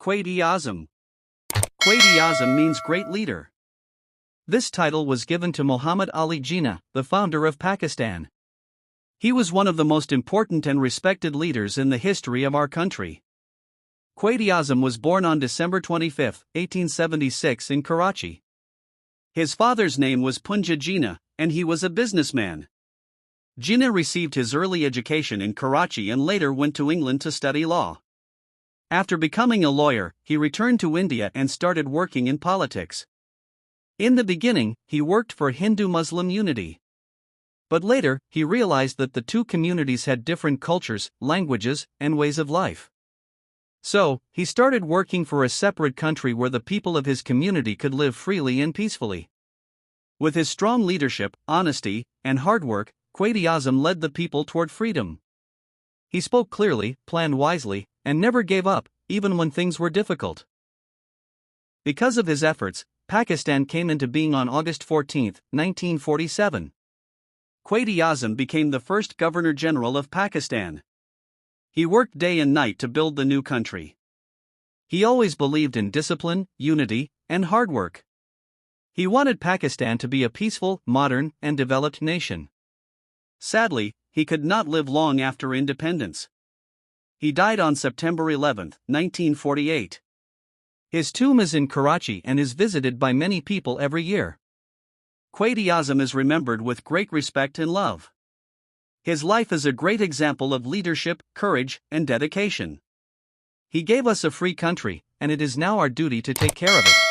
Quaid-e-Azam. Quaid-e-Azam means great leader. This title was given to Muhammad Ali Jinnah, the founder of Pakistan. He was one of the most important and respected leaders in the history of our country. Quaid-e-Azam was born on December 25, 1876 in Karachi. His father's name was Punja Jinnah, and he was a businessman. Jinnah received his early education in Karachi and later went to England to study law. After becoming a lawyer, he returned to India and started working in politics. In the beginning, he worked for Hindu-Muslim unity. But later, he realized that the two communities had different cultures, languages, and ways of life. So, he started working for a separate country where the people of his community could live freely and peacefully. With his strong leadership, honesty, and hard work, Quaid-e-Azam led the people toward freedom. He spoke clearly, planned wisely, and never gave up, even when things were difficult. Because of his efforts, Pakistan came into being on August 14, 1947. Quaid-e-Azam became the first Governor-General of Pakistan. He worked day and night to build the new country. He always believed in discipline, unity, and hard work. He wanted Pakistan to be a peaceful, modern, and developed nation. Sadly, he could not live long after independence. He died on September 11, 1948. His tomb is in Karachi and is visited by many people every year. Quaid-e-Azam is remembered with great respect and love. His life is a great example of leadership, courage, and dedication. He gave us a free country, and it is now our duty to take care of it.